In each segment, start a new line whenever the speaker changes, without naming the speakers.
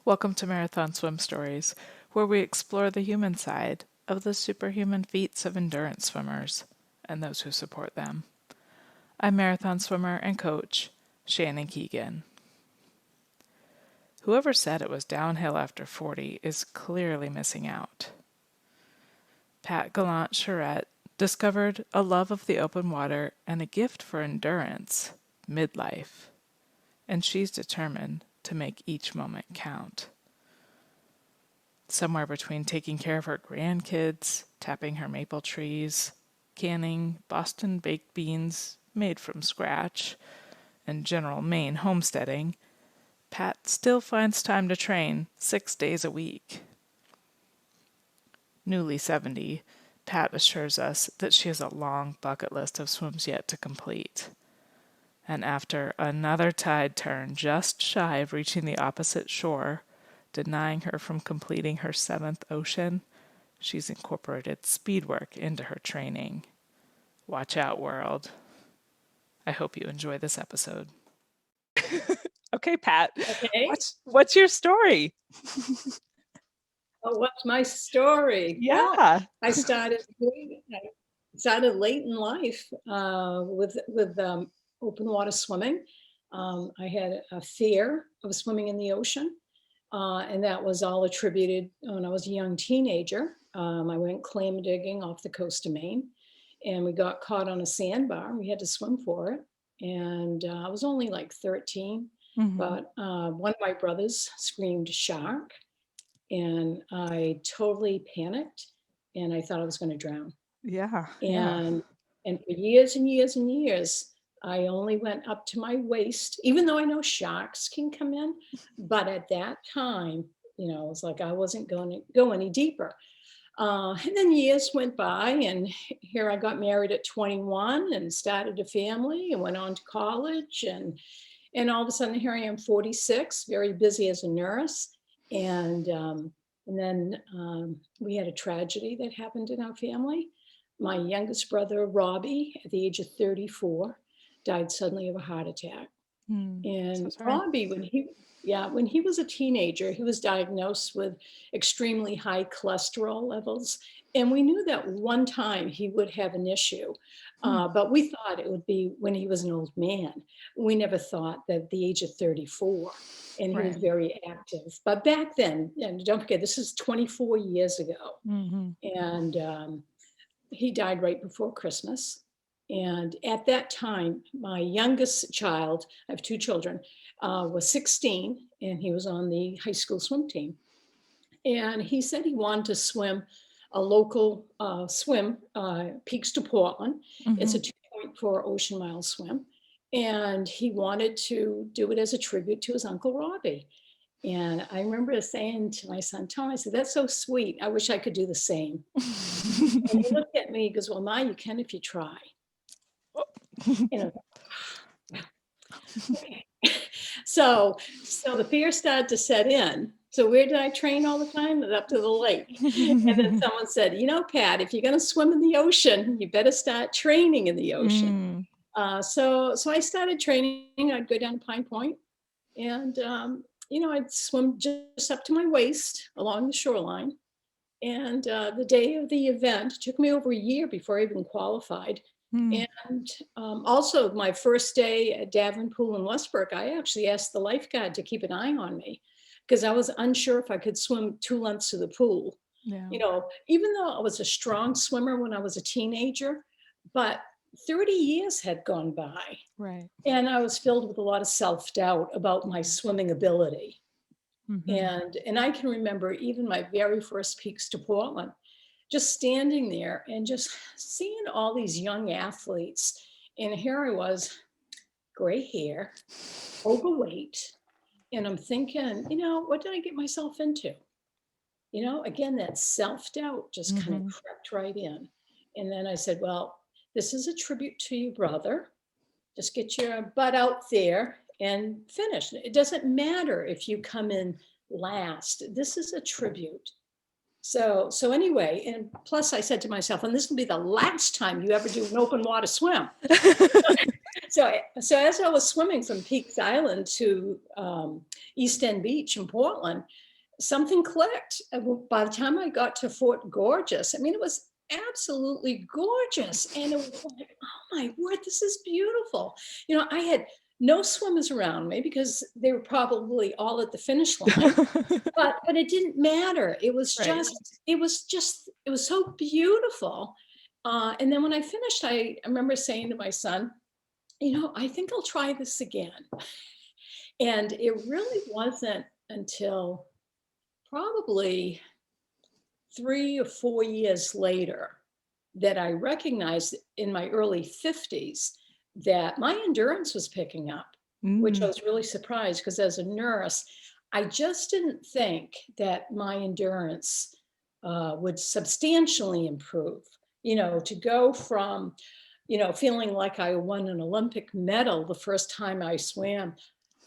Welcome to Marathon Swim Stories, where we explore the human side of the superhuman feats of endurance swimmers and those who support them. I'm marathon swimmer and coach Shannon Keegan. Whoever said it was downhill after 40 is clearly missing out. Pat Gallant-Charette discovered a love of the open water and a gift for endurance midlife, and she's determined to make each moment count. Somewhere between taking care of her grandkids, tapping her maple trees, canning Boston baked beans made from scratch, and general Maine homesteading, Pat still finds time to train 6 days a week. Newly 70, Pat assures us that she has a long bucket list of swims yet to complete. And after another tide turn just shy of reaching the opposite shore, denying her from completing her 7th ocean, she's incorporated speed work into her training. Watch out, world. I hope you enjoy this episode. Okay, Pat.
Okay.
What's your story?
Oh, what's my story?
Yeah.
Well, I started late in life with open water swimming. I had a fear of swimming in the ocean, and that was all attributed when I was a young teenager. I went clam digging off the coast of Maine, and we got caught on a sandbar, and we had to swim for it. And I was only like 13, but one of my brothers screamed shark, and I totally panicked, and I thought I was going to drown.
Yeah.
And for years and years and years, I only went up to my waist, even though I know sharks can come in. But at that time, it was like I wasn't going to go any deeper. And then years went by, and here I got married at 21 and started a family and went on to college. And all of a sudden, here I am, 46, very busy as a nurse. And then we had a tragedy that happened in our family. My youngest brother, Robbie, at the age of 34, died suddenly of a heart attack. And
So
Robbie, when he was a teenager, he was diagnosed with extremely high cholesterol levels. And we knew that one time he would have an issue, but we thought it would be when he was an old man. We never thought that at the age of 34, and he was very active. But back then, and don't forget, this is 24 years ago. And he died right before Christmas. And at that time, my youngest child, I have two children, was 16, and he was on the high school swim team. And he said he wanted to swim a local swim, Peaks to Portland. It's a 2.4 ocean mile swim. And he wanted to do it as a tribute to his Uncle Robbie. And I remember saying to my son, Tom, I said, that's so sweet. I wish I could do the same. And he looked at me, he goes, well, Ma, you can if you try. Okay. So the fear started to set in. So where did I train all the time? Up to the lake. And then someone said, Pat, if you're going to swim in the ocean, you better start training in the ocean. So I started training. I'd go down to Pine Point, and I'd swim just up to my waist along the shoreline. And the day of the event, it took me over a year before I even qualified. And also my first day at Davenpool in Westbrook, I actually asked the lifeguard to keep an eye on me because I was unsure if I could swim 2 lengths to the pool.
Yeah.
Even though I was a strong swimmer when I was a teenager, but 30 years had gone by.
Right.
And I was filled with a lot of self-doubt about my swimming ability. And I can remember even my very first Peaks to Portland, just standing there and just seeing all these young athletes. And here I was, gray hair, overweight. And I'm thinking, what did I get myself into? Again, that self-doubt just kind of crept right in. And then I said, well, this is a tribute to your brother. Just get your butt out there and finish. It doesn't matter if you come in last. This is a tribute. So anyway, and plus I said to myself, and this will be the last time you ever do an open water swim. So as I was swimming from Peaks Island to East End Beach in Portland, something clicked. By the time I got to Fort Gorgeous, I mean, it was absolutely gorgeous. And it was like, oh my word, this is beautiful. I had no swimmers around me because they were probably all at the finish line. But it didn't matter. It was
Right.
it was so beautiful. And then when I finished, I remember saying to my son, I think I'll try this again. And it really wasn't until probably 3 or 4 years later that I recognized in my early 50s that my endurance was picking up, which I
Mm.
was really surprised because as a nurse, I just didn't think that my endurance would substantially improve. To go from, feeling like I won an Olympic medal the first time I swam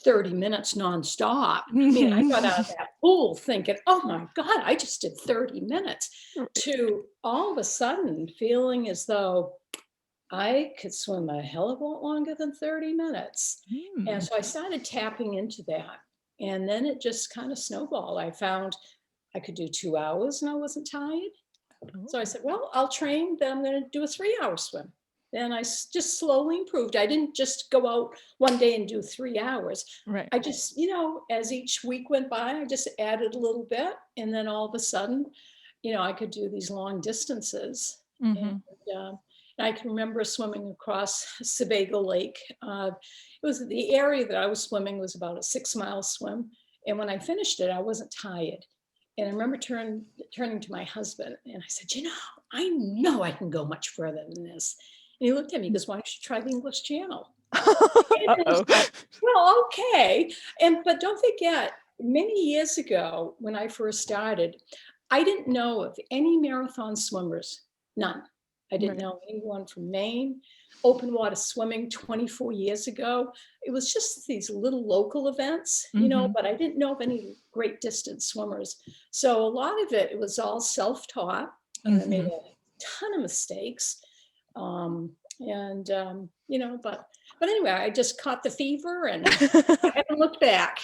30 minutes nonstop. I mean, I got out of that pool thinking, oh my God, I just did 30 minutes,
Right.
to all of a sudden feeling as though I could swim a hell of a lot longer than 30 minutes. And
Mm.
so I started tapping into that. And then it just kind of snowballed. I found I could do 2 hours and I wasn't tired. So I
Oh,
said, well, I'll train, then I'm going to do a 3 hour swim. Then just slowly improved. I didn't just go out one day and do 3 hours.
right.
I just, as each week went by, I just added a little bit. And then all of a sudden, I could do these long distances. And,
Hmm.
uh, and I can remember swimming across Sebago Lake. It was the area that I was swimming was about a 6 mile swim. And when I finished it, I wasn't tired. And I remember turning to my husband and I said, I know I can go much further than this. And he looked at me, he goes, why don't you try the English Channel? And it was
Uh-oh.
like, well, okay. But don't forget, many years ago, when I first started, I didn't know of any marathon swimmers, none. I didn't
Right.
know anyone from Maine. Open water swimming 24 years ago. It was just these little local events,
Hmm.
but I didn't know of any great distance swimmers. So a lot of it was all self-taught. I made
Hmm.
a ton of mistakes. But anyway, I just caught the fever and I haven't looked back.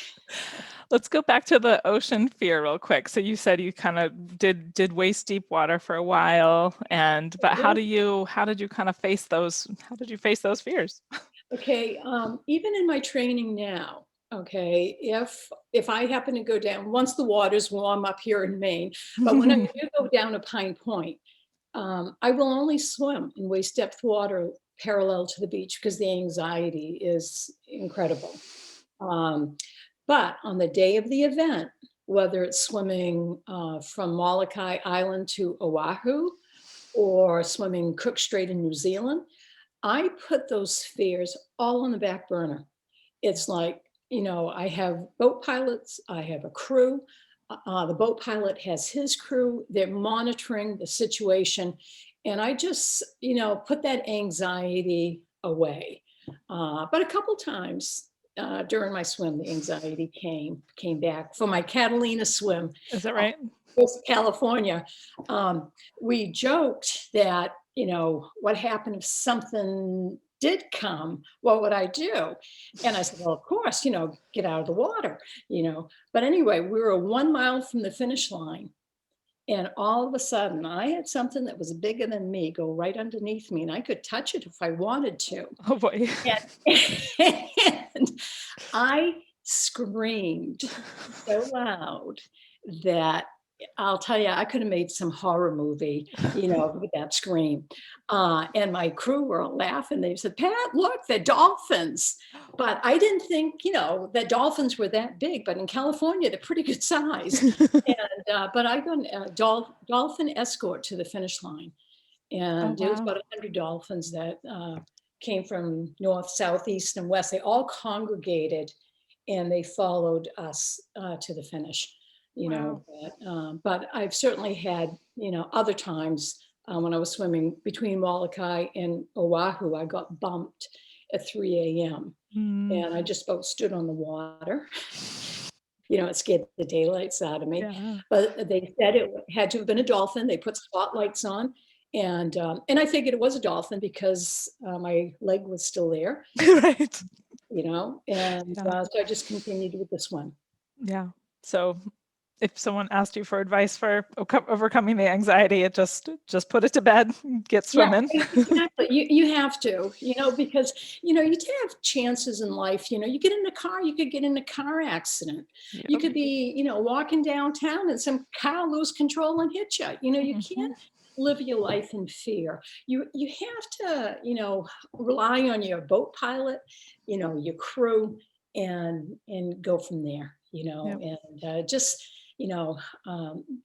Let's go back to the ocean fear real quick. So you said you kind of did waist deep water for a while, but how did you kind of face those? How did you face those fears?
Okay, even in my training now, okay, if I happen to go down, once the water's warm up here in Maine, but when I do go down to Pine Point, I will only swim in waist depth water parallel to the beach because the anxiety is incredible. Um, but on the day of the event, whether it's swimming from Molokai Island to Oahu or swimming Cook Strait in New Zealand, I put those fears all on the back burner. It's like, I have boat pilots, I have a crew. The boat pilot has his crew, they're monitoring the situation. And I just, put that anxiety away. But a couple times during my swim, the anxiety came back. For my Catalina swim,
Is that
uh,
right?
California, we joked that, what happened if something did come, what would I do? And I said, well, of course, get out of the water. But anyway, we were 1 mile from the finish line. And all of a sudden, I had something that was bigger than me go right underneath me, and I could touch it if I wanted to.
Oh boy.
And I screamed so loud that I'll tell you, I could have made some horror movie, with that scream. And my crew were all laughing. They said, Pat, look, they're dolphins. But I didn't think, that dolphins were that big. But in California, they're pretty good size. But I got a dolphin escort to the finish line.
Oh
And it was
wow.
about 100 dolphins that came from north, south, east, and west. They all congregated and they followed us to the finish.
Wow.
But I've certainly had, other times when I was swimming between Molokai and Oahu, I got bumped at 3 a.m.
Mm,
and I just about stood on the water. It scared the daylights out of me.
yeah.
But they said it had to have been a dolphin. They put spotlights on. And I figured it was a dolphin because my leg was still there,
Right.
and
Yeah.
so I just continued with the swim.
Yeah. So if someone asked you for advice for overcoming the anxiety, it just put it to bed, get
Yeah,
swimming.
exactly. You have to, because you have chances in life. You get in a car, you could get in a car accident. You
Yep.
could be, walking downtown and some car lose control and hit you. You
Mhm.
can't live your life in fear. You have to, rely on your boat pilot, your crew, and go from there.
Yep.
And just, you know,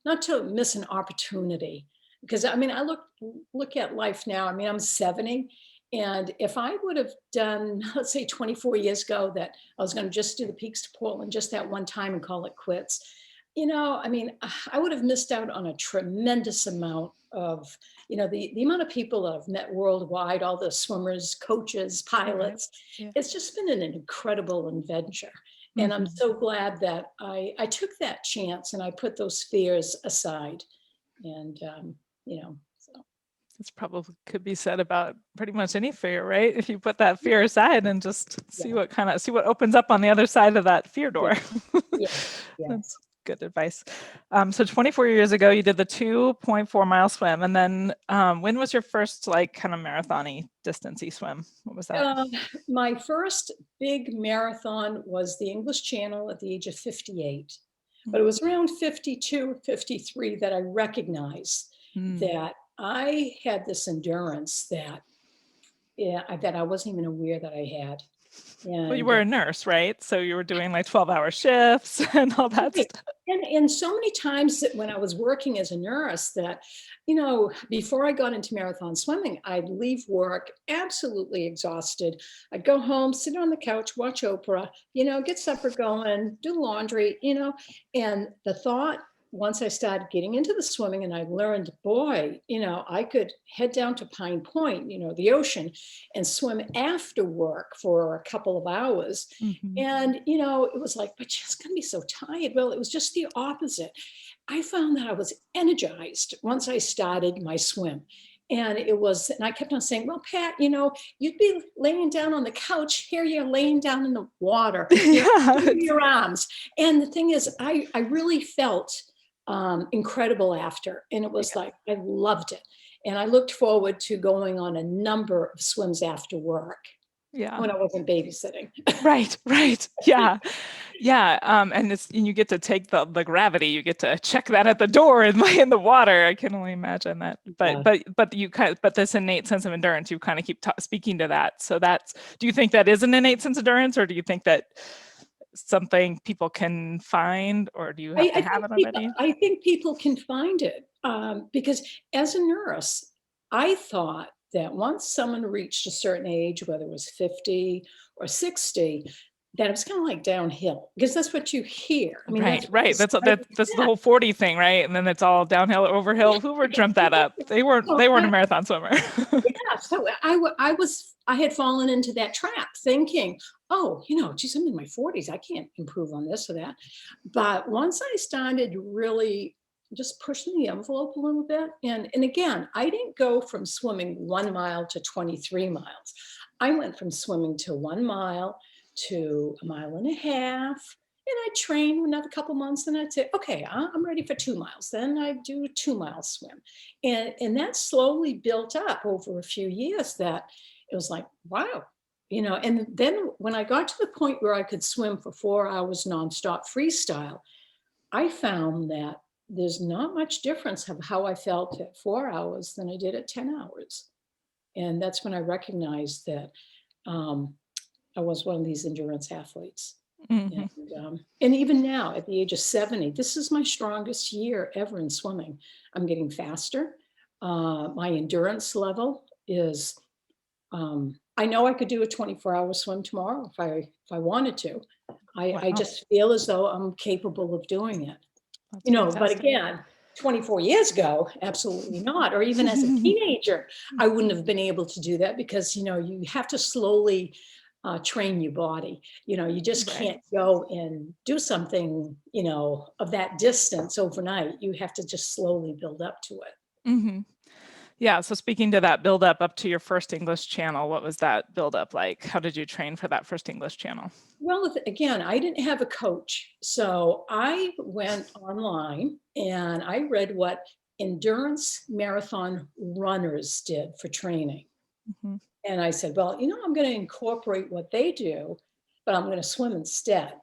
not to miss an opportunity, because I mean, I look at life now. I mean, I'm 70, and if I would have done, let's say, 24 years ago, that I was going to just do the Peaks to Portland just that one time and call it quits, I mean, I would have missed out on a tremendous amount of, the amount of people that I've met worldwide, all the swimmers, coaches,
Right.
pilots.
Yeah.
It's just been an incredible adventure. And I'm
Mhm.
so glad that I took that chance and I put those fears aside. And, so
This probably could be said about pretty much any fear, right? If you put that fear aside and just see
yeah,
what opens up on the other side of that fear
yeah,
door.
yeah,
That's
yes.
good advice. So 24 years ago, you did the 2.4 mile swim, and then when was your first like kind of marathon-y distance-y swim? What was that?
Um, my first big marathon was the English Channel at the age of 58. But it was around 52, 53 that I recognized
Mm.
that I had this endurance that, yeah, that I wasn't even aware that I had.
Well, you
And
were a nurse, right? So you were doing like 12-hour shifts and all that
right.
stuff.
And so many times that when I was working as a nurse that, before I got into marathon swimming, I'd leave work absolutely exhausted. I'd go home, sit on the couch, watch Oprah, get supper going, do laundry, and the thought, once I started getting into the swimming and I learned, boy, I could head down to Pine Point, the ocean, and swim after work for a couple of hours.
Mhm.
And, it was like, but she's going to be so tired. Well, it was just the opposite. I found that I was energized once I started my swim. And I kept on saying, well, Pat, you'd be laying down on the couch. Here you're laying down in the water,
Yeah.
your arms. And the thing is, I really felt incredible after. And it was
Yeah.
like, I loved it. And I looked forward to going on a number of swims after work
Yeah.
when I wasn't babysitting.
Right, right. Yeah. Yeah. And you get to take the gravity, you get to check that at the door and lay in the water. I can only imagine that. But
Yeah.
but this innate sense of endurance, you kind of keep speaking to that. So do you think that is an innate sense of endurance, or do you think that something people can find, or do you have to have it already?
I think people can find it because as a nurse, I thought that once someone reached a certain age, whether it was 50 or 60, that it was kind of like downhill because that's what you hear. I mean,
Right,
that's what
right.
society
That's the
said.
whole 40 thing, right? And then it's all downhill, overhill. Whoever dreamt that up?
So
They weren't a marathon swimmer.
yeah, so I had fallen into that trap thinking, oh, geez, I'm in my 40s. I can't improve on this or that. But once I started really just pushing the envelope a little bit, and again, I didn't go from swimming 1 mile to 23 miles. I went from swimming to 1 mile to a mile and a half. And I trained another couple months, and I'd say, okay, I'm ready for 2 miles. Then I do a 2 mile swim. And that slowly built up over a few years that it was like, wow. And then when I got to the point where I could swim for 4 hours nonstop freestyle, I found that there's not much difference of how I felt at 4 hours than I did at 10 hours. And that's when I recognized that um, I was one of these endurance athletes.
Mhm.
And even now, at the age of 70, this is my strongest year ever in swimming. I'm getting faster. My endurance level is, I know I could do a 24-hour swim tomorrow if I wanted to. I
Wow,
just feel as though I'm capable of doing it.
that's
But
fantastic.
again, 24 years ago, absolutely not. Or even as a teenager, I wouldn't have been able to do that because, you have to slowly train your body. You just
Right.
can't go and do something, of that distance overnight. You have to just slowly build up to it.
Mhm. Yeah, so speaking to that build up to your first English channel, what was that build up like? How did you train for that first English channel?
Well, again, I didn't have a coach. So I went online and I read what endurance marathon runners did for training.
Mhm.
And I said, well, I'm going to incorporate what they do, but I'm going to swim instead.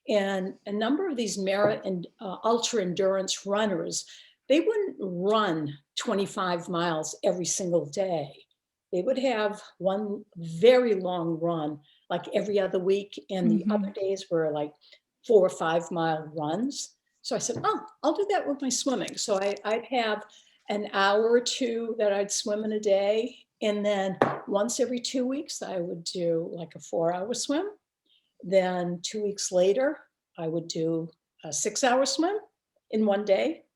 And a number of these and ultra endurance runners, they wouldn't run 25 miles every single day. They would have one very long run, like every other week, and the other
Mhm.
days were like 4 or 5 mile runs. So I said, oh, I'll do that with my swimming. So I'd have an hour or two that I'd swim in a day, and then once every 2 weeks, I would do like a 4 hour swim. Then 2 weeks later, I would do a 6 hour swim in one day.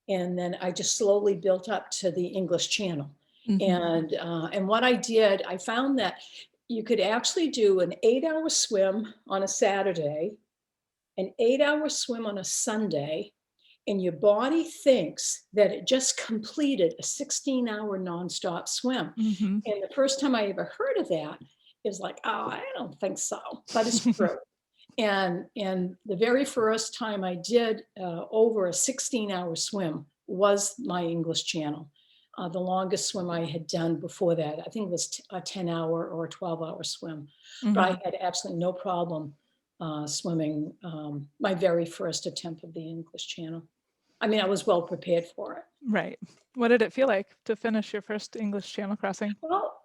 And then I just slowly built up to the English Channel.
Mhm.
And what I did, I found that you could actually do an 8 hour swim on a Saturday, an 8 hour swim on a Sunday, and your body thinks that it just completed a 16-hour nonstop swim.
Mhm.
And the first time I ever heard of that is like, oh, I don't think so, but it's true. And the very first time I did over a 16-hour swim was my English Channel. The longest swim I had done before that, I think it was a 10-hour or a 12-hour swim. But I
Mhm.
had absolutely no problem swimming my very first attempt of the English Channel. I mean, I was well prepared for it.
Right. What did it feel like to finish your first English Channel crossing?
Well,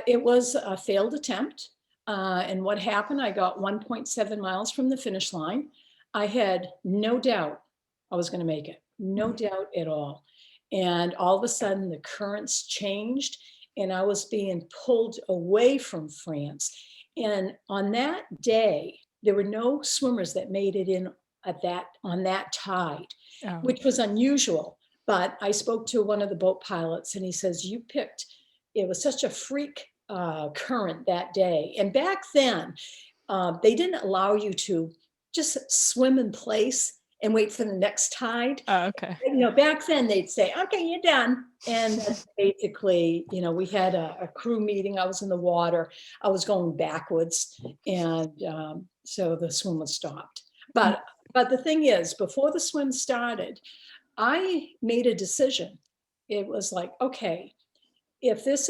it was a failed attempt. And what happened, I got 1.7 miles from the finish line. I had no doubt I was going to make it, no
Mhm.
doubt at all. And all of a sudden, the currents changed, and I was being pulled away from France. And on that day, there were no swimmers that made it in on that tide,
Oh.
which was unusual. But I spoke to one of the boat pilots, and he says, "You picked." It was such a freak current that day. And back then, they didn't allow you to just swim in place and wait for the next tide.
Oh, okay.
Back then they'd say, okay, you're done. And that's basically, we had a crew meeting. I was in the water. I was going backwards. And so the swim was stopped.
Mm.
But the thing is, before the swim started, I made a decision. It was like, okay, if this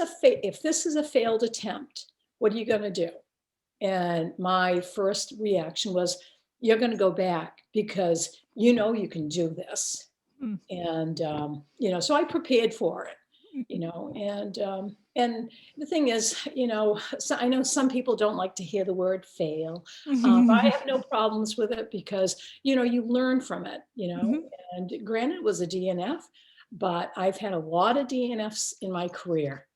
is a failed attempt, what are you going to do? And my first reaction was, you're going to go back because you can do this.
Mm.
And so I prepared for it. And the thing is, so I know some people don't like to hear the word fail, but I
Mhm.
have no problems with it because you learn from it.
Mhm.
And granted, it was a DNF, but I've had a lot of DNFs in my career.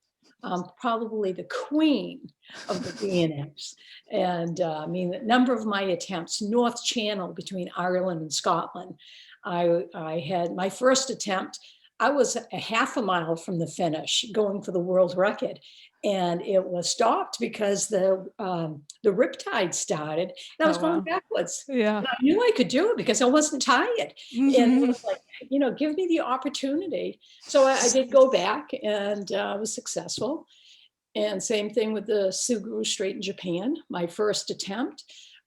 Probably the queen of the DNFs. And I mean, the number of my attempts, North Channel between Ireland and Scotland. I had my first attempt. I was a half a mile from the finish, going for the world record, and it was stopped because the riptide started, and I was
Oh,
going
wow.
backwards.
Yeah.
And I knew I could do it because I wasn't tired, and it
Mhm.
was like, give me the opportunity. So I did go back, and was successful. And same thing with the Suguru Strait in Japan, my first attempt.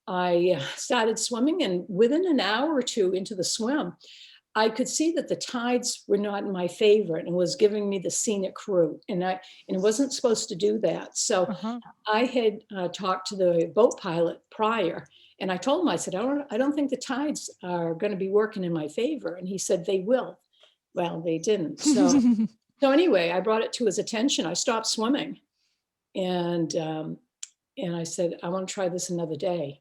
I started swimming, and within an hour or two into the swim, I could see that the tides were not in my favor and was giving me the scenic route. And it wasn't supposed to do that. So
Uh-huh.
I had talked to the boat pilot prior, and I told him, I said, I don't think the tides are going to be working in my favor. And he said, they will. Well, they didn't. So anyway, I brought it to his attention. I stopped swimming, and and I said, I want to try this another day.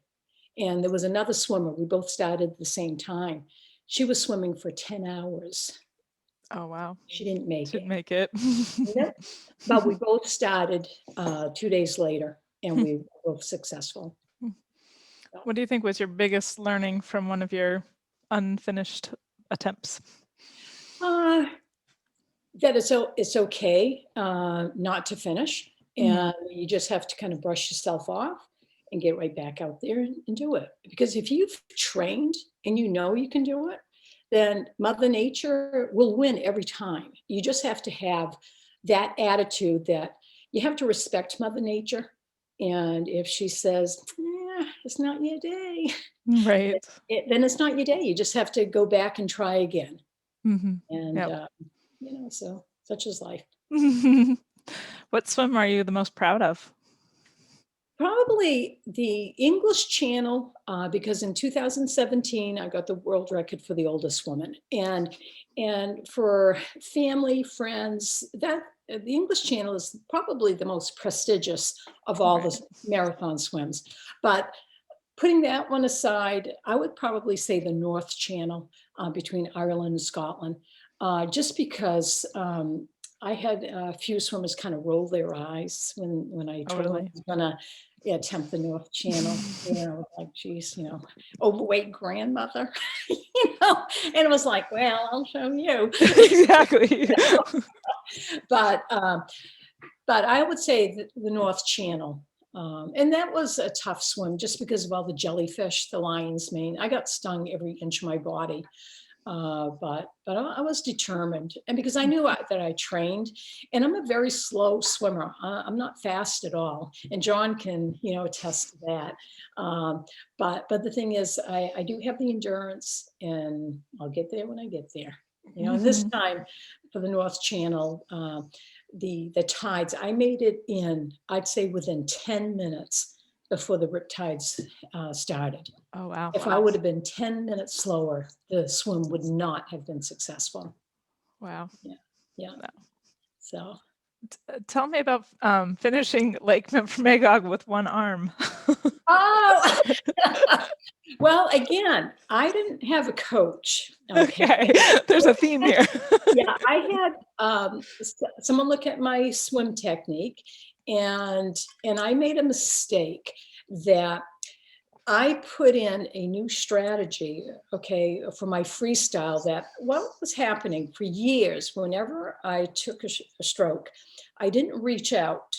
And there was another swimmer. We both started at the same time. She was swimming for 10 hours.
Oh, wow.
She didn't make
Should
it.
make it.
Nope. But we both started 2 days later, and we were both successful. So,
What do you think was your biggest learning from one of your unfinished attempts?
uh, that it's okay not to finish,
Mhm.
and you just have to kind of brush yourself off and get right back out there and do it. Because if you've trained and you can do it, then Mother Nature will win every time. You just have to have that attitude that you have to respect Mother Nature. And if she says, it's not your day,
Right.
then it's not your day. You just have to go back and try again.
Hmm.
And,
Yep.
so such is life.
What swim are you the most proud of?
Probably the English Channel, because in 2017 I got the world record for the oldest woman, and for family, friends, that the English Channel is probably the most prestigious of all
Right.
the marathon swims. But putting that one aside, I would probably say the North Channel, between Ireland and Scotland, just because I had a few swimmers kind of roll their eyes when I
Oh,
told them I
really?
was gonna, attempt the North Channel. Like, geez, overweight grandmother, and it was like, well, I'll show you.
Exactly.
But I would say the North Channel. And that was a tough swim just because of all the jellyfish, the lion's mane. I got stung every inch of my body. But I was determined. And because I knew that I trained, and I'm a very slow swimmer. I'm not fast at all. And John can, attest to that. But the thing is, I do have the endurance, and I'll get there when I get there. And this
Mhm.
time for the North Channel, the tides, I made it in, I'd say within 10 minutes before the rip tides started.
Oh, wow.
If I would have been 10 minutes slower, the swim would not have been successful.
Wow.
Yeah. Yeah.
No.
So,
Tell me about finishing Lake Memphremagog with one arm.
oh, well, again, I didn't have a coach. Okay.
Okay, there's a theme here.
Yeah, I had someone look at my swim technique, and I made a mistake that I put in a new strategy, okay, for my freestyle. That what was happening for years, whenever I took a stroke, I didn't reach out,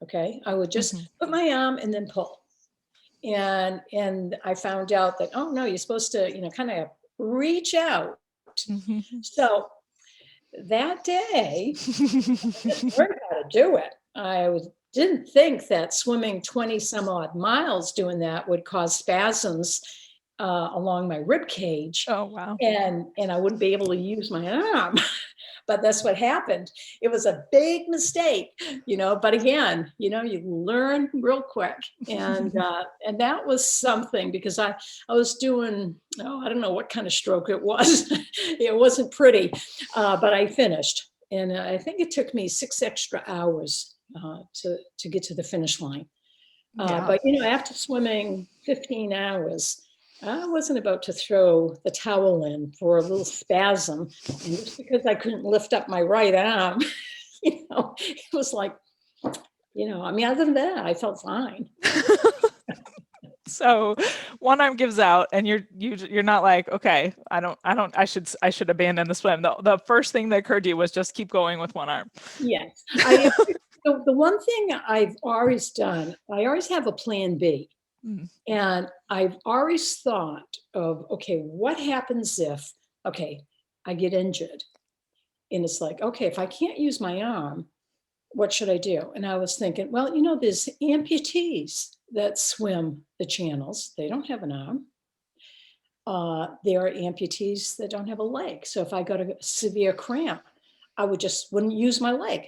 okay? I would just
Mhm.
put my arm and then pull. And I found out that, oh no, you're supposed to, kind of reach out.
Mhm.
So that day, just learned how to do it. Didn't think that swimming 20 some odd miles doing that would cause spasms along my rib cage,
Oh, wow.
and I wouldn't be able to use my arm. But that's what happened. It was a big mistake, But again, you learn real quick, and that was something because I was doing, I don't know what kind of stroke it was. It wasn't pretty, but I finished, and I think it took me 6 extra hours to get to the finish line.
Yeah.
But after swimming 15 hours, I wasn't about to throw the towel in for a little spasm. And just because I couldn't lift up my right arm, it was like, other than that, I felt fine.
So one arm gives out, and you're not like, okay, I should abandon the swim. The first thing that occurred to you was just keep going with one arm.
Yes. The one thing I've always done, I always have a plan B.
Mm.
And I've always thought of, okay, what happens if, okay, I get injured? And it's like, okay, if I can't use my arm, what should I do? And I was thinking, well, there's amputees that swim the channels. They don't have an arm. There are amputees that don't have a leg. So if I got a severe cramp, I wouldn't use my leg.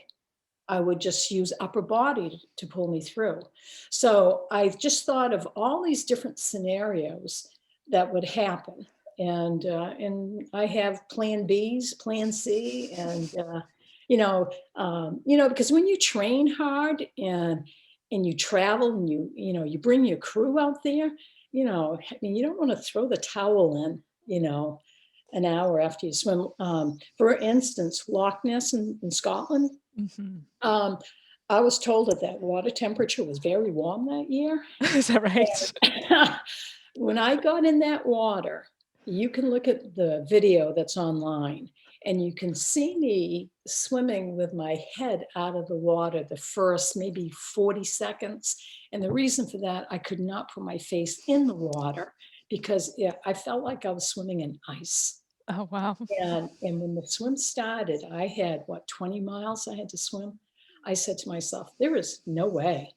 I would just use upper body to pull me through. So I've just thought of all these different scenarios that would happen. And I have plan Bs, plan C, and because when you train hard and you travel and you bring your crew out there, I mean, you don't want to throw the towel in, an hour after you swim. For instance, Loch Ness in Scotland,
Mhm.
I was told that water temperature was very warm that year.
Is that right?
When I got in that water, you can look at the video that's online, and you can see me swimming with my head out of the water the first maybe 40 seconds. And the reason for that, I could not put my face in the water because I felt like I was swimming in ice.
Oh, wow.
And when the swim started, I had what, 20 miles I had to swim. I said to myself, there is no way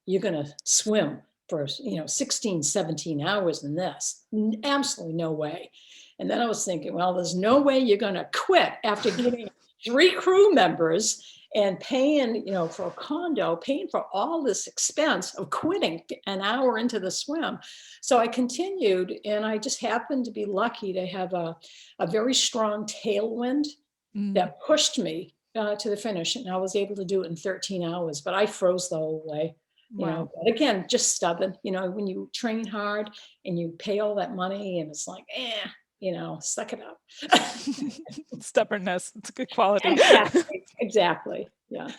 you're going to swim for, 16, 17 hours in this. Absolutely no way. And then I was thinking, well, there's no way you're going to quit after getting 3 crew members and paying, for a condo, paying for all this expense of quitting an hour into the swim. So I continued, and I just happened to be lucky to have a very strong tailwind
Mm,
that pushed me to the finish. And I was able to do it in 13 hours, but I froze the whole way.
wow.
But again, just stubborn. When you train hard and you pay all that money, and it's like, suck it up.
Stubbornness. It's a good quality.
Exactly. Yeah.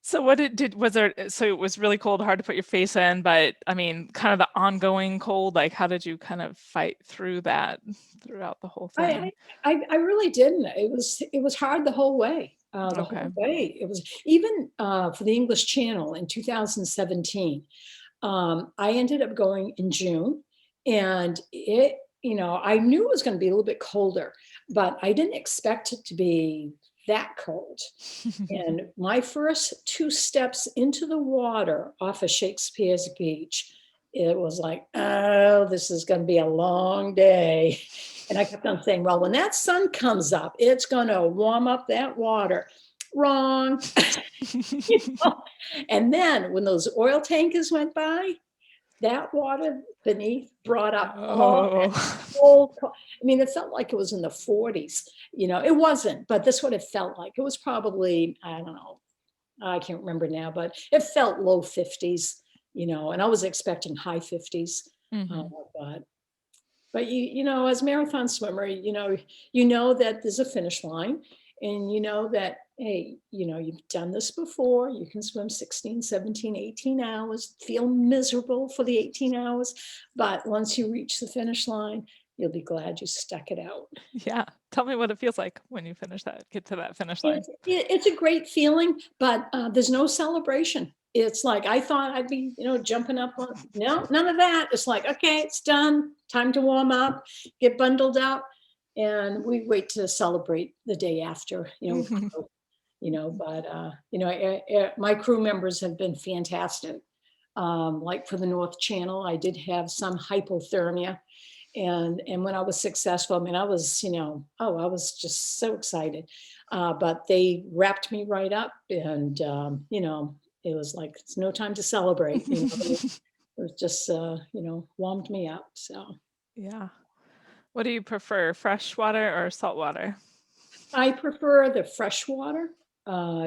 So what was there, so it was really cold, hard to put your face in, but I mean, kind of the ongoing cold, like how did you kind of fight through that throughout the whole
I
thing?
I really didn't. It was hard the whole way. The
Okay.
whole way. It was even for the English Channel in 2017. I ended up going in June, and I knew it was going to be a little bit colder, but I didn't expect it to be that cold. And my first 2 steps into the water off of Shakespeare's Beach, it was like, oh, this is going to be a long day. And I kept on saying, well, when that sun comes up, it's going to warm up that water. Wrong. You know? And then when those oil tankers went by, that water beneath brought up all that
Oh,
cold. I mean, it felt like it was in the 40s. It wasn't, but that's what it felt like. It was probably, I don't know, I can't remember now, but it felt low 50s, and I was expecting high 50s. Uh,
hmm.
but but as a marathon swimmer, you know that there's a finish line, and you know that, hey, you've done this before. You can swim 16, 17, 18 hours, feel miserable for the 18 hours, but once you reach the finish line, you'll be glad you stuck it out.
Yeah. Tell me what it feels like when you finish that, get to that finish line.
It's a great feeling, but there's no celebration. It's like I thought I'd be, jumping up on. No, none of that. It's like, okay, it's done. Time to warm up, get bundled up, and we wait to celebrate the day after. With crew, But my crew members have been fantastic. Like for the North Channel, I did have some hypothermia, and when I was successful, I mean, I was, I was just so excited. But they wrapped me right up, and it was like it's no time to celebrate. It was just warmed me up. So
Yeah. What do you prefer, fresh water or salt water?
I prefer the fresh water,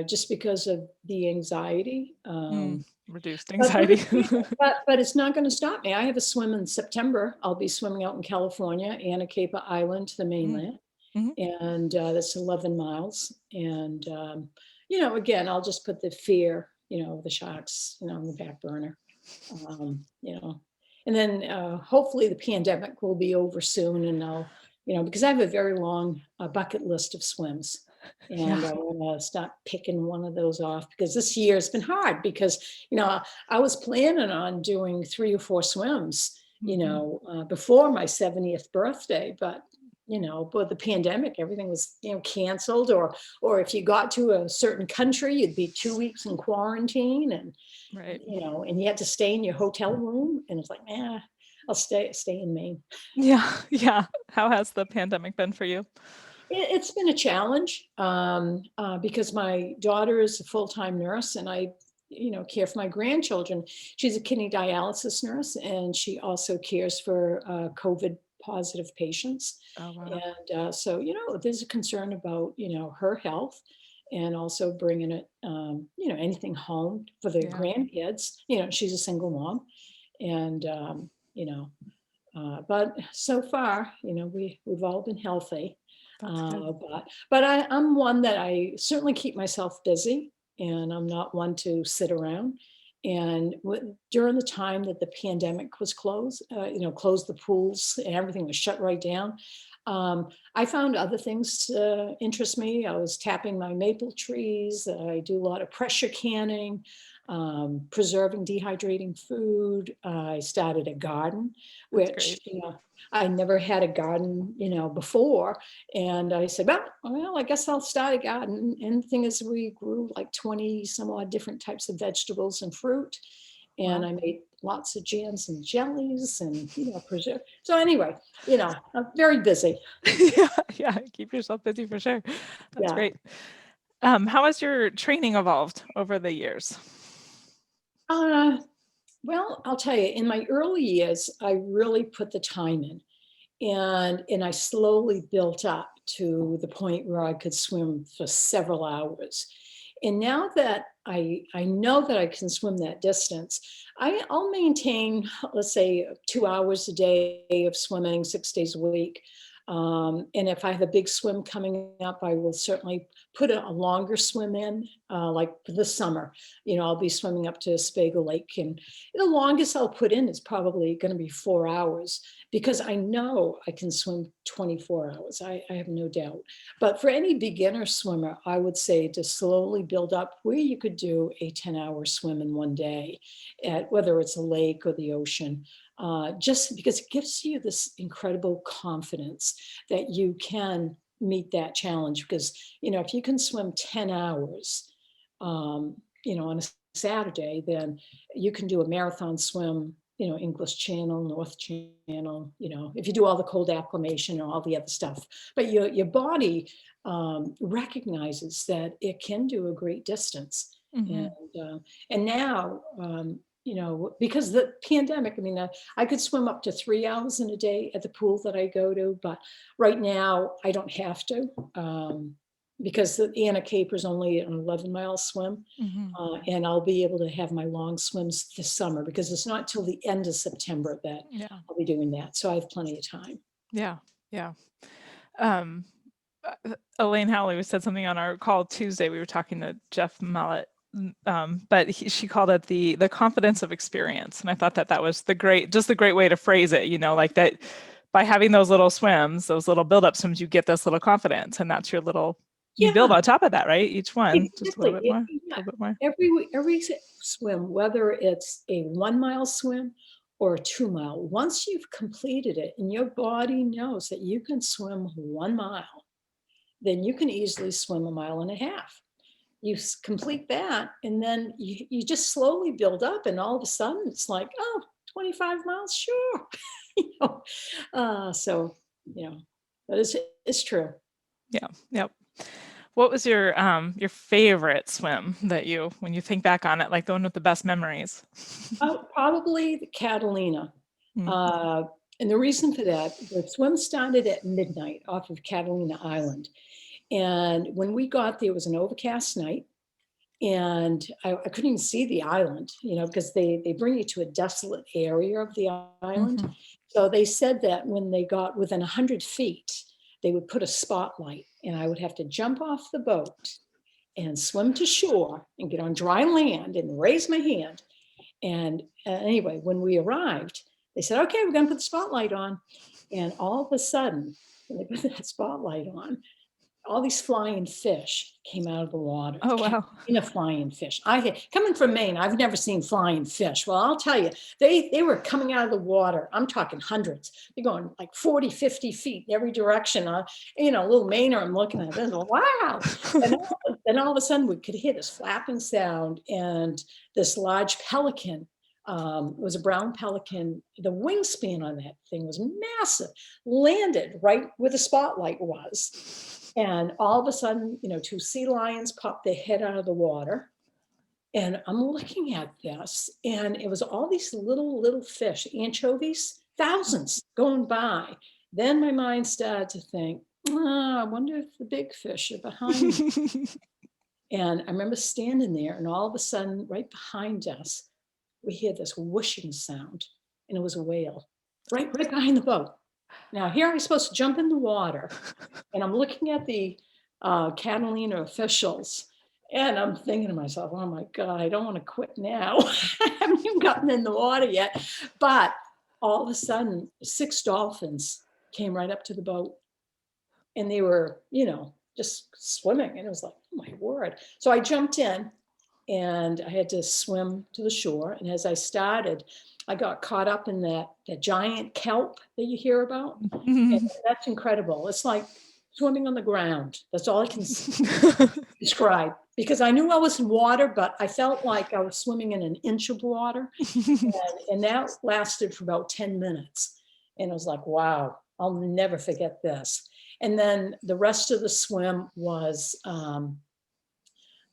just because of the anxiety.
Mm, reduced
But
anxiety.
it's not going to stop me. I have a swim in September. I'll be swimming out in California, Anacapa Island to the
Mm,
mainland,
mhm.
and that's 11 miles. And again, I'll just put the fear, of the sharks, on the back burner. Um, you know, and then hopefully the pandemic will be over soon, and I'll, because I have a very long bucket list of swims.
Yeah.
And I want to start picking one of those off, because this year has been hard because, I was planning on doing 3 or 4 swims,
Mhm.
before my 70th birthday, but the pandemic, everything was, canceled, or if you got to a certain country, you'd be 2 weeks in quarantine,
Right.
and you had to stay in your hotel room, and it's like, I'll stay in Maine.
Yeah, yeah. How has the pandemic been for you?
It's been a challenge, because my daughter is a full-time nurse, and I, care for my grandchildren. She's a kidney dialysis nurse, and she also cares for COVID positive patients.
Oh, wow.
And so, there's a concern about, her health, and also bringing it, anything home for the
Yeah,
grandkids. She's a single mom, and, but so far, we've all been healthy.
that's good.
But I'm one that I certainly keep myself busy, and I'm not one to sit around. And during the time that the pandemic was closed, closed the pools and everything was shut right down, I found other things interest me. I was tapping my maple trees. I do a lot of pressure canning. preserving, dehydrating food. I started a garden,
That's
which,
great.
I never had a garden, before. And I said, well, I guess I'll start a garden. And the thing is, we grew like 20 some odd different types of vegetables and fruit. And
Wow.
I made lots of jams and jellies and, preserve. So anyway, I'm very busy.
Yeah, yeah, keep yourself busy for sure. That's
Yeah.
great. How has your training evolved over the years?
Uh, well, I'll tell you, in my early years, I really put the time in. And I slowly built up to the point where I could swim for several hours. And now that I know that I can swim that distance, I'll maintain, let's say, 2 hours a day of swimming 6 days a week. And if I have a big swim coming up, I will certainly put a longer swim in, like this summer. I'll be swimming up to Spago Lake, and the longest I'll put in is probably going to be 4 hours, because I know I can swim 24 hours. I have no doubt. But for any beginner swimmer, I would say to slowly build up where you could do a 10-hour swim in one day, at whether it's a lake or the ocean, just because it gives you this incredible confidence that you can meet that challenge. Because, if you can swim 10 hours, on a Saturday, then you can do a marathon swim, English Channel, North Channel, if you do all the cold acclimation and all the other stuff. But your body recognizes that it can do a great distance.
Hmm.
And now, because the pandemic, I mean, I could swim up to 3 hours in a day at the pool that I go to, but right now I don't have to, because the Anna Cape is only an 11-mile swim.
Hmm.
And I'll be able to have my long swims this summer, because it's not till the end of September that
Yeah,
I'll be doing that. So I have plenty of time.
yeah, yeah. Um, Elaine Howley said something on our call Tuesday. We were talking to Jeff Mallet, but she called it the confidence of experience, and I thought that was the great way to phrase it. Like that, by having those little swims, those little build-up swims, you get this little confidence, and that's your little. You build
Yeah,
on top of that, right? Each one, just a little
exactly.
bit more, a
Yeah.
little bit more.
Every swim, whether it's a 1-mile swim or a 2-mile, once you've completed it and your body knows that you can swim 1 mile, then you can easily swim a mile and a half. You complete that, and then you just slowly build up, and all of a sudden it's like, oh, 25 miles, sure. you know, so, you know, that is, it's true.
Yeah, yep. What was your favorite swim that when you think back on it, like the one with the best memories?
Probably the Catalina.
Mm.
Uh, and the reason for that, the swim started at midnight off of Catalina Island. And when we got there, it was an overcast night. And I couldn't even see the island, because they bring you to a desolate area of the island.
Mhm.
So they said that when they got within 100 feet, they would put a spotlight, and I would have to jump off the boat and swim to shore and get on dry land and raise my hand. And anyway, when we arrived, they said, okay, we're going to put the spotlight on. And all of a sudden, when they put that spotlight on, all these flying fish came out of the water.
Oh, wow.
Flying fish. Coming from Maine, I've never seen flying fish. Well, I'll tell you, they were coming out of the water. I'm talking hundreds. They're going like 40, 50 feet in every direction. Little Mainer, I'm looking at this, wow. And then all of a sudden we could hear this flapping sound, and this large pelican, it was a brown pelican. The wingspan on that thing was massive, landed right where the spotlight was. And all of a sudden, two sea lions popped their head out of the water. And I'm looking at this, and it was all these little fish, anchovies, thousands going by. Then my mind started to think, I wonder if the big fish are behind me. And I remember standing there, and all of a sudden, right behind us, we hear this whooshing sound, and it was a whale right behind the boat. Now, here I'm supposed to jump in the water, and I'm looking at the Catalina officials, and I'm thinking to myself, oh my God, I don't want to quit now. I haven't even gotten in the water yet. But all of a sudden, 6 dolphins came right up to the boat, and they were, just swimming. And it was like, oh my word. So I jumped in, and I had to swim to the shore. And as I started, I got caught up in that giant kelp that you hear about. And that's incredible. It's like swimming on the ground. That's all I can describe, because I knew I was in water, but I felt like I was swimming in an inch of water. And that lasted for about 10 minutes. And I was like, wow, I'll never forget this. And then the rest of the swim was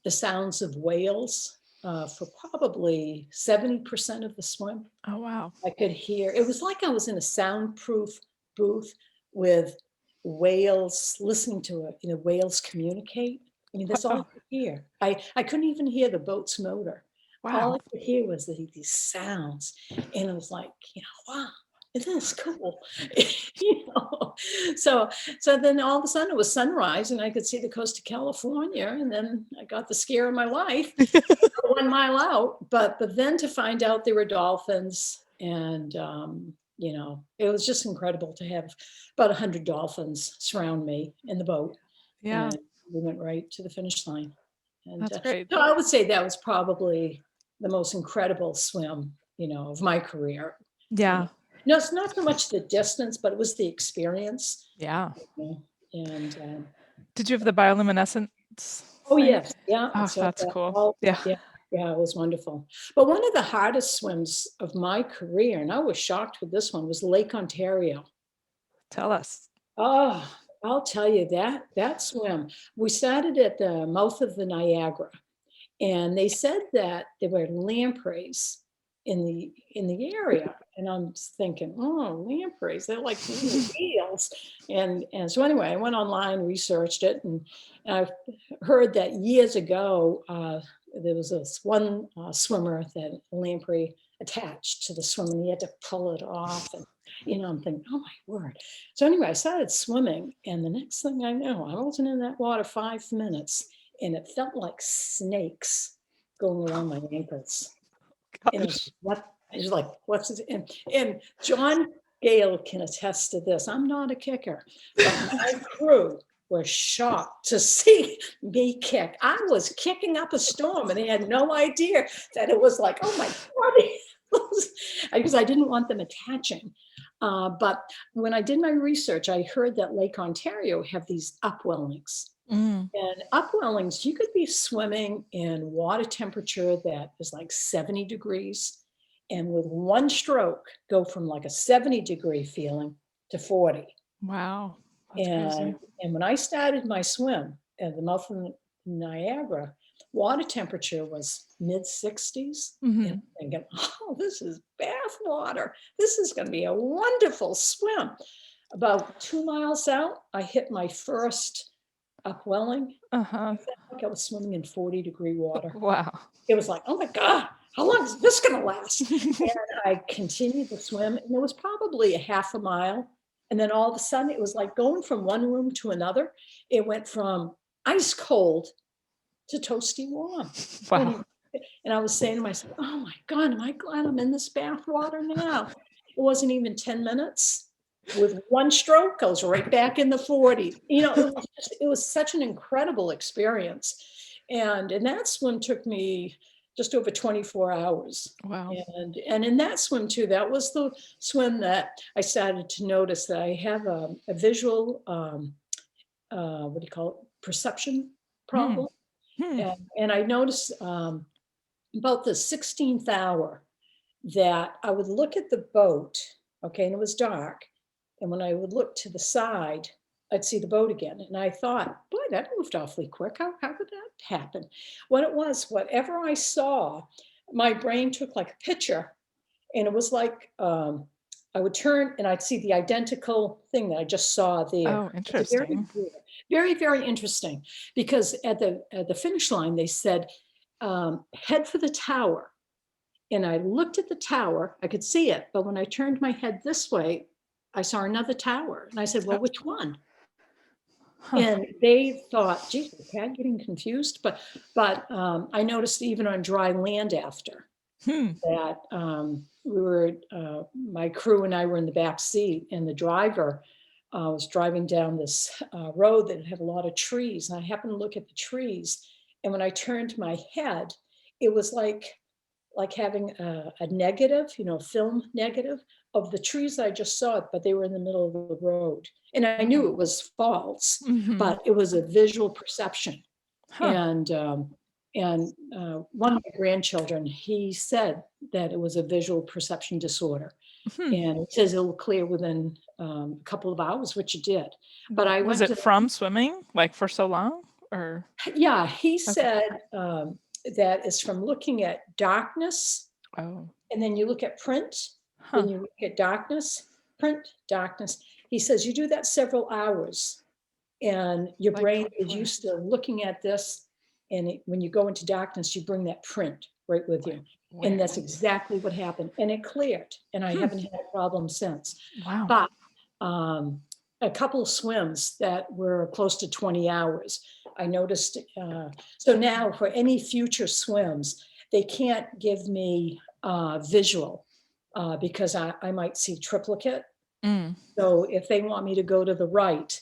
the sounds of whales for probably 70% of the swim.
Oh, wow.
I could hear, it was like I was in a soundproof booth with whales, listening to it, whales communicate. I mean, that's all I
Wow.
could hear. I couldn't even hear the boat's motor. All
Wow.
I could hear was these sounds. And it was like, wow, isn't this cool? you know, so so then all of a sudden it was sunrise and I could see the coast of California. And then I got the scare of my life, 1 mile out. But then to find out there were dolphins, and it was just incredible to have about 100 dolphins surround me in the boat,
Yeah,
and we went right to the finish line. And
that's great.
so I would say that was probably the most incredible swim, of my career. You know,
Yeah.
no, it's not so much the distance, but it was the experience.
Yeah.
You know, and
Did you have the bioluminescence
oh
thing?
yes, yeah.
Oh,
So
that's cool.
all,
Yeah.
yeah, yeah, it was wonderful. But one of the hardest swims of my career, and I was shocked with this one, was Lake Ontario.
Tell us.
Oh, I'll tell you that swim. We started at the mouth of the Niagara, and they said that there were lampreys in the area. And I'm thinking, oh, lampreys, they're like little eels. And so anyway, I went online, researched it, and I heard that years ago there was this one swimmer that a lamprey attached to the swim, and he had to pull it off. And I'm thinking, oh my word. So anyway, I started swimming, and the next thing I know, I wasn't in that water 5 minutes, and it felt like snakes going around my ankles. And I was
Gosh.
what I was like, what's this? And John Gale can attest to this. I'm not a kicker, but my crew were shocked to see me kick. I was kicking up a storm, and they had no idea that it was like, oh my God. Because I didn't want them attaching. But when I did my research, I heard that Lake Ontario have these upwellings.
Mm.
And upwellings, you could be swimming in water temperature that is like 70 degrees. And with one stroke, go from like a 70-degree feeling to 40.
Wow. That's crazy.
And when I started my swim at the mouth of Niagara, water temperature was mid 60s. And I'm thinking, oh, this is bath water. This is going to be a wonderful swim. About 2 miles out, I hit my first upwelling.
Uh-huh.
I felt like I was swimming in 40-degree water.
Wow.
It was like, oh my God, how long is this going to last? And I continued to swim, and it was probably a half a mile. And then all of a sudden, it was like going from one room to another. It went from ice cold to toasty warm.
Wow.
And I was saying to myself, oh my God, am I glad I'm in this bath water now? It wasn't even 10 minutes. With one stroke, I was right back in the 40. It was such an incredible experience. And that swim took me just over 24 hours.
Wow.
And in that swim too, that was the swim that I started to notice that I have a visual, what do you call it, perception
Hmm.
problem.
Hmm.
And I noticed about the 16th hour that I would look at the boat, okay, and it was dark. And when I would look to the side, I'd see the boat again. And I thought, boy, that moved awfully quick. How could that happen? What it was, whatever I saw, my brain took like a picture. And it was like I would turn and I'd see the identical thing that I just saw there.
Oh,
It's a very,
interesting.
very, very interesting, because at the finish line, they said, head for the tower. And I looked at the tower, I could see it, but when I turned my head this way, I saw another tower. And I said, well,
Oh,
which one?
huh.
And they thought, geez, is Pat getting confused? But I noticed even on dry land after
Hmm.
that, we were, my crew and I were in the back seat, and the driver was driving down this road that had a lot of trees. And I happened to look at the trees. And when I turned my head, it was like having a negative, film negative of the trees I just saw, but they were in the middle of the road. And I knew
Wow.
it was false,
Mm-hmm.
but it was a visual perception.
Huh.
And one of my grandchildren, he said that it was a visual perception disorder.
Hmm.
And it says it'll clear within a couple of hours, which it did. But I
Was
went
it
to,
from swimming, like for so long, or
yeah, he
okay?
said that is from looking at darkness,
Oh,
and then you look at print,
huh.
then you look at darkness, print, darkness. He says you do that several hours, and your
Like
brain is
24.
used to looking at this, and when you go into darkness, you bring that print right with
Wait,
you. And
where?
that's exactly what happened. And it cleared, and I
Hmm.
haven't had a problem since.
Wow.
But a couple of swims that were close to 20 hours, I noticed. So now for any future swims, they can't give me visual because I might see triplicate.
Mm,
So if they want me to go to the right,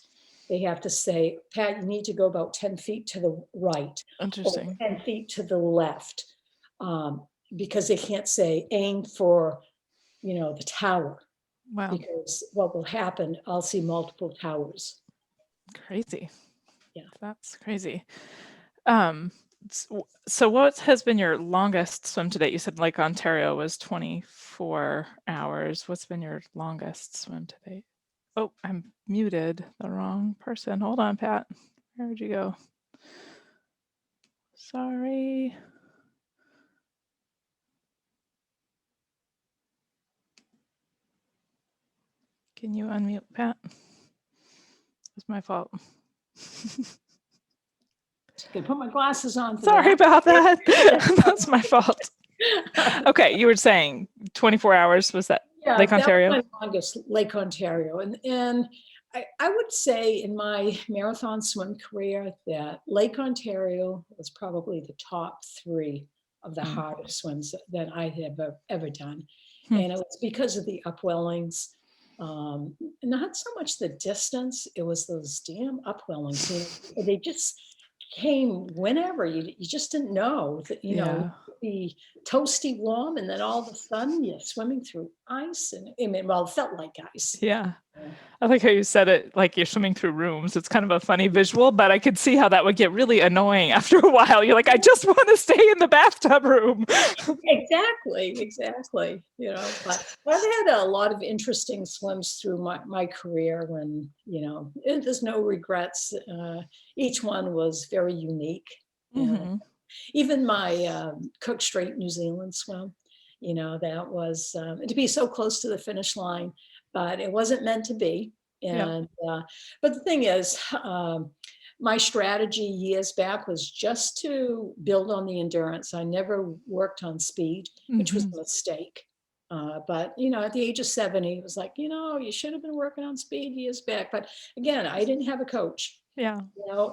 they have to say, Pat, you need to go about 10 feet to the right or
interesting.
10 feet to the left, um, because they can't say aim for, the tower,
Wow.
because what will happen, I'll see multiple towers.
Crazy.
Yeah.
That's crazy. Um, so what has been your longest swim to date? You said Lake Ontario was 24 hours. What's been your longest swim to date? Oh, I'm muted the wrong person. Hold on, Pat. Where'd you go? Sorry. Can you unmute, Pat? It's my fault.
Can put my glasses on for
Sorry
that.
about that. That's my fault. Okay, you were saying 24 hours, was that
Yeah,
Lake
that was
Ontario?
my longest, Lake Ontario. And I would say in my marathon swim career that Lake Ontario was probably the top three of the
Mm.
hardest swims that I have ever done.
Hmm.
And it was because of the upwellings. Not so much the distance, it was those damn upwellings. They just came whenever. You just didn't know that,
Yeah.
be toasty warm, and then all of a sudden you're swimming through ice. And I mean, well, it felt like ice.
Yeah.
Yeah.
I like how you said it like you're swimming through rooms. It's kind of a funny visual, but I could see how that would get really annoying after a while. You're like, I just want to stay in the bathtub room.
Exactly. But I've had a lot of interesting swims through my career when, there's no regrets. Each one was very unique. And
Mm-hmm.
even my Cook Strait, New Zealand swim, that was to be so close to the finish line, but it wasn't meant to be.
Yep.
And but the thing is, my strategy years back was just to build on the endurance. I never worked on speed, which was
Mm-hmm.
a mistake. But at the age of 70, it was like, you should have been working on speed years back. But again, I didn't have a coach.
Yeah.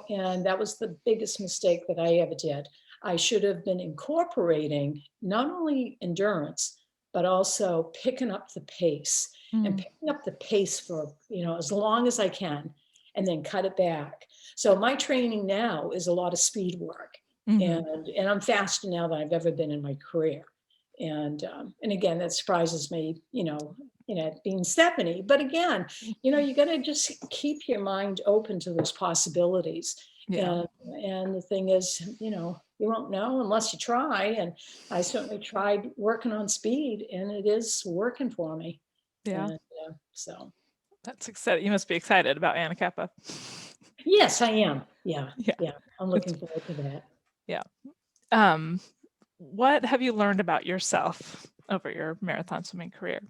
And that was the biggest mistake that I ever did. I should have been incorporating not only endurance, but also picking up the pace, and
Mm.
picking up the pace for, as long as I can, and then cut it back. So my training now is a lot of speed work.
Mm-hmm.
And I'm faster now than I've ever been in my career. And again, that surprises me, being 70. But again, you got to just keep your mind open to those possibilities.
Yeah.
And the thing is, you won't know unless you try. And I certainly tried working on speed, and it is working for me.
Yeah.
And so,
That's exciting. You must be excited about Anacapa.
yes, I am. Yeah,
Yeah.
yeah, I'm
It's,
looking forward to that.
yeah. What have you learned about yourself over your marathon swimming career?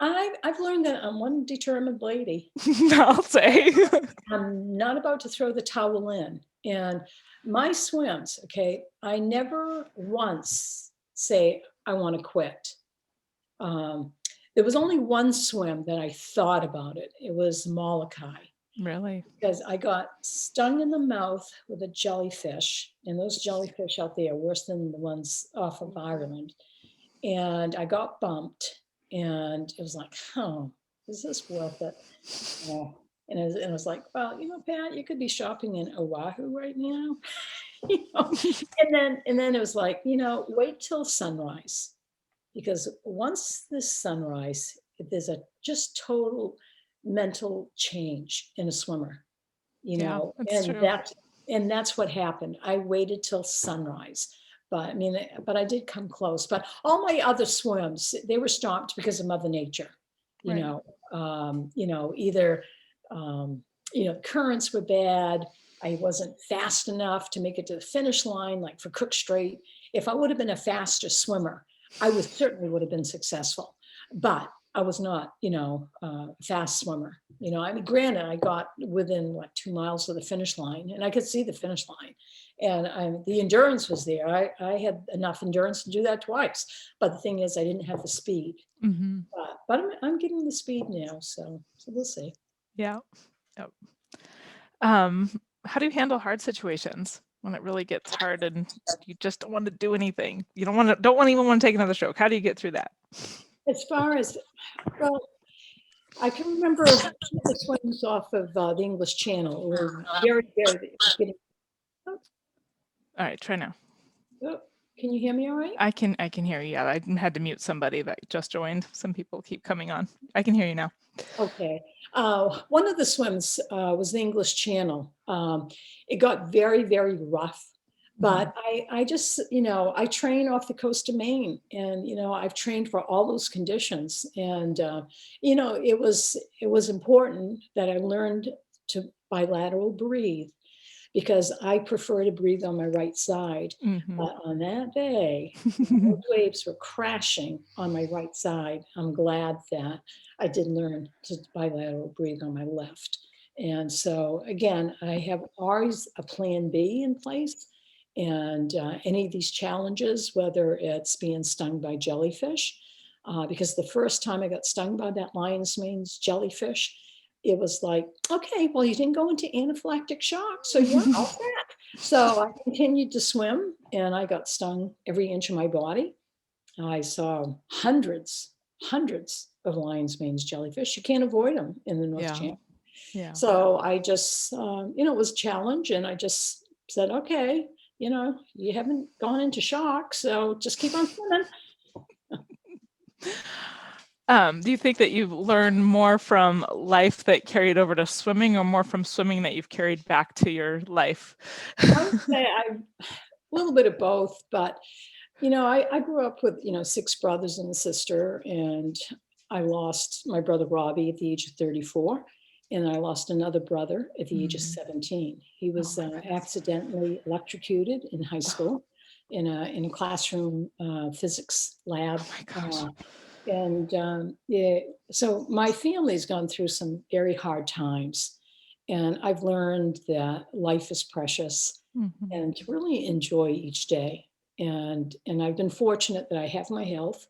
I've learned that I'm one determined lady.
I'll say.
I'm not about to throw the towel in. And my swims, okay, I never once say I want to quit. Um, there was only one swim that I thought about it. It was Molokai,
Really?
because I got stung in the mouth with a jellyfish, and those jellyfish out there are worse than the ones off of Ireland. And I got bumped, and it was like, oh, is this worth it? Yeah. And it was like, well, Pat, you could be shopping in Oahu right now. And then it was like, wait till sunrise, because once the sunrise, there's a just total mental change in a swimmer,
Yeah, that's
and
true.
that's what happened. I waited till sunrise. But I mean, but I did come close. But all my other swims, they were stopped because of Mother Nature. You
Right.
know, either um, currents were bad. I wasn't fast enough to make it to the finish line, like for Cook Strait. If I would have been a faster swimmer, I would have been successful. But I was not, a fast swimmer. I mean, granted, I got within like 2 miles of the finish line, and I could see the finish line, and the endurance was there. I had enough endurance to do that twice. But the thing is, I didn't have the speed.
Hmm.
But I'm getting the speed now, so we'll see.
Yeah. Yep. Um, how do you handle hard situations when it really gets hard and you just don't want to do anything? You don't even want to take another stroke. How do you get through that?
As far as, well, I can remember the swims off of the English Channel. It was very, very, it was getting, oh,
All right, try now.
oh, can you hear me all right?
I can hear you. Yeah, I had to mute somebody that just joined. Some people keep coming on. I can hear you now.
Okay. One of the swims was the English Channel. It got very, very rough, but I just, I train off the coast of Maine, and, I've trained for all those conditions. And, it was important that I learned to bilateral breathe, because I prefer to breathe on my right side.
Mm-hmm.
But on that day, those waves were crashing on my right side. I'm glad that I did learn to bilateral breathe on my left. And so, again, I have always a plan B in place. And any of these challenges, whether it's being stung by jellyfish, because the first time I got stung by that lion's mane jellyfish, it was like, okay, well, you didn't go into anaphylactic shock, so you're all set. So I continued to swim, and I got stung every inch of my body. I saw hundreds of lion's mane jellyfish. You can't avoid them in the North
Yeah.
Channel.
Yeah.
So I just, it was a challenge, and I just said, okay, you haven't gone into shock, so just keep on swimming.
Do you think that you've learned more from life that carried over to swimming, or more from swimming that you've carried back to your life?
I would say a little bit of both, but I grew up with, 6 brothers and a sister, and I lost my brother Robbie at the age of 34, and I lost another brother at the age of 17. He
Oh
was
my goodness.
accidentally electrocuted in high school in a classroom physics lab.
Oh my gosh.
And yeah, so my family's gone through some very hard times, and I've learned that life is precious,
Mm-hmm.
and to really enjoy each day. And I've been fortunate that I have my health,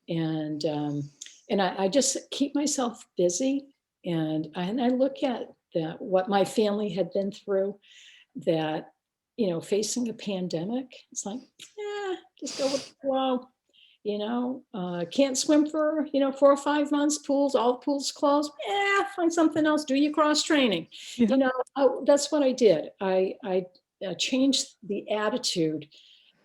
and I just keep myself busy, and I look at that what my family had been through, that facing a pandemic, it's like, just go with the flow. Can't swim for 4 or 5 months. All the pools closed. Find something else. Do your cross training.
Yeah.
That's what I did. I changed the attitude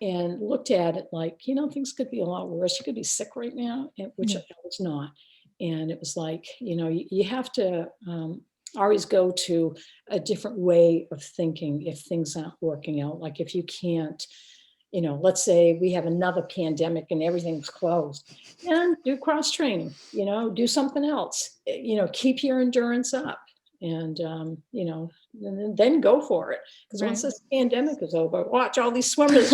and looked at it like, things could be a lot worse. You could be sick right now, which
Yeah.
I was not. And it was like, you have to always go to a different way of thinking if things aren't working out. Like if you can't, let's say we have another pandemic and everything's closed, and do cross training, do something else, keep your endurance up, and, and then go for it. Because
Right.
once this pandemic is over, watch all these swimmers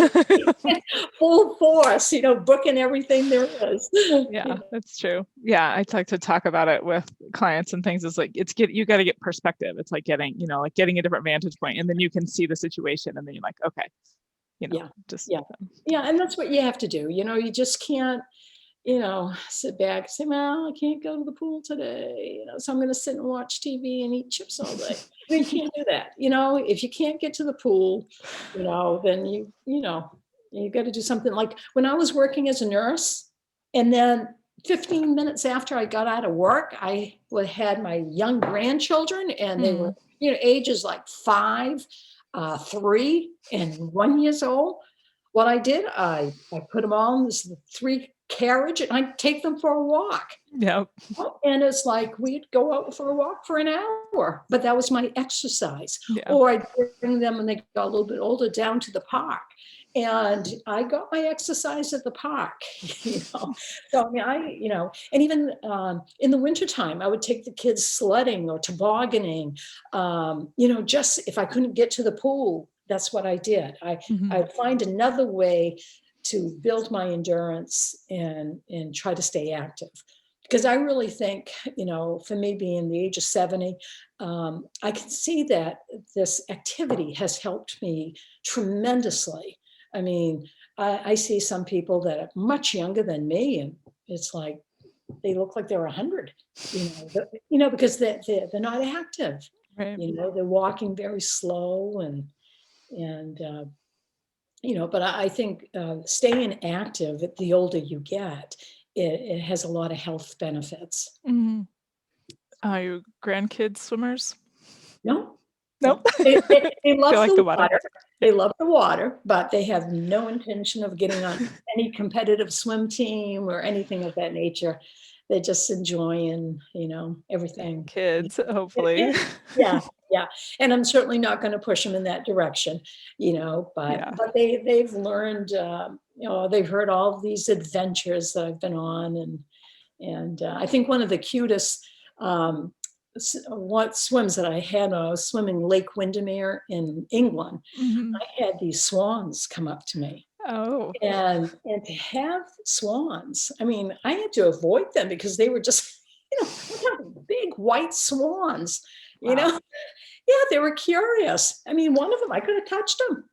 full force, booking everything there is.
Yeah, that's true. Yeah, I like to talk about it with clients and things. It's like you got to get perspective. It's like getting a different vantage point, and then you can see the situation, and then you're like, okay,
Yeah,
just
yeah, yeah, and that's what you have to do. You just can't, sit back and say, well, I can't go to the pool today, so I'm going to sit and watch TV and eat chips all day. You can't do that. If you can't get to the pool, then you got to do something. Like when I was working as a nurse, and then 15 minutes after I got out of work, I had my young grandchildren, and they were, ages like 5. 3 and 1 years old. What I did, I put them all in this 3 carriage and I'd take them for a walk.
Yep.
And it's like we'd go out for a walk for an hour, but that was my exercise.
Yeah.
Or I'd bring them when they got a little bit older down to the park. And I got my exercise at the park, you know. So I mean, and even in the wintertime, I would take the kids sledding or tobogganing. Just if I couldn't get to the pool, that's what I did.
Mhm.
I'd find another way to build my endurance and try to stay active. Because I really think, for me being the age of 70, I can see that this activity has helped me tremendously. I mean, I see some people that are much younger than me, and it's like they look like they're 100, because they're not active.
Right.
They're walking very slow and but I think staying active the older you get, it has a lot of health benefits.
Mhm. Are your grandkids swimmers?
No,
Nope.
no. They
They
love
like
the
the water.
water. They love the water, but they have no intention of getting on any competitive swim team or anything of that nature. They're just enjoying, everything.
Kids,
Yeah,
hopefully.
yeah, yeah. And I'm certainly not going to push them in that direction, but
Yeah.
they've learned, they've heard all of these adventures that I've been on, and I think one of the cutest what swims that I had, I was swimming Lake Windermere in England.
Mhm.
I had these swans come up to me.
Oh,
And to have swans, I mean, I had to avoid them because they were just, big white swans, you
wow.
know. Yeah, they were curious. I mean, one of them, I could have touched them,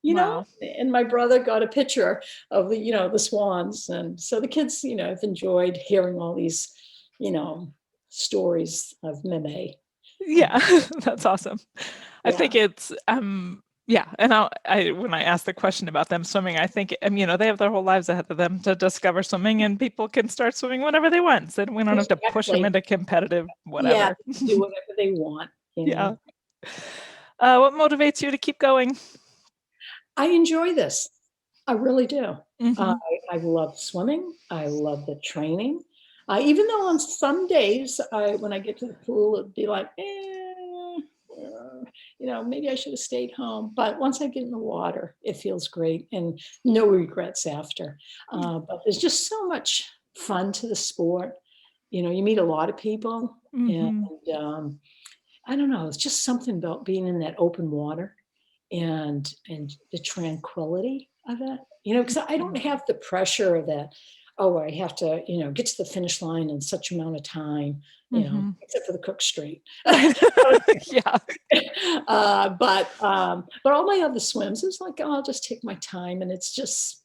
Wow.
and my brother got a picture of the swans. And so the kids, have enjoyed hearing all these, you know, stories of Meme. Uh,
Yeah, that's awesome. I
yeah,
think it's, yeah, and when I ask the question about them swimming, I think, they have their whole lives ahead of them to discover swimming, and people can start swimming whenever they want, so we don't have to push them
exactly.
into competitive
Yeah,
whatever.
they can do whatever they want,
Yeah. What motivates you to keep going?
I enjoy this. I really do. I
Mhm.
I love swimming. I love the training. Even though on some days, when I get to the pool, it'd be like, maybe I should have stayed home. But once I get in the water, it feels great and no regrets after. But there's just so much fun to the sport. You meet a lot of people, and
Mhm.
um, I don't know. It's just something about being in that open water and the tranquility of it. Because I don't
Mhm.
have the pressure of that. Oh, I have to, get to the finish line in such amount of time.
Mhm.
Except for the Cook Street.
Right. Yeah.
But all my other swims, it's like, oh, I'll just take my time, and it's just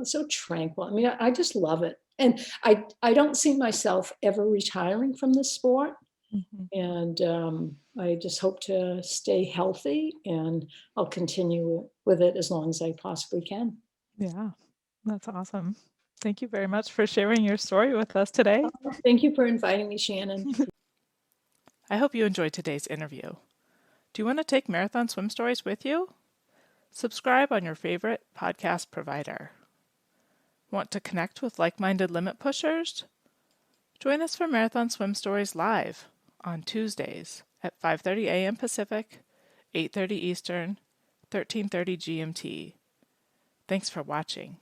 so tranquil. I mean, I just love it, and I don't see myself ever retiring from this sport.
Mhm.
And I just hope to stay healthy, and I'll continue with it as long as I possibly can.
Yeah, that's awesome. Thank you very much for sharing your story with us today.
Thank you for inviting me, Shannon.
I hope you enjoyed today's interview. Do you want to take Marathon Swim Stories with you? Subscribe on your favorite podcast provider. Want to connect with like-minded limit pushers? Join us for Marathon Swim Stories live on Tuesdays at 5:30 a.m. Pacific, 8:30 Eastern, 13:30 GMT. Thanks for watching.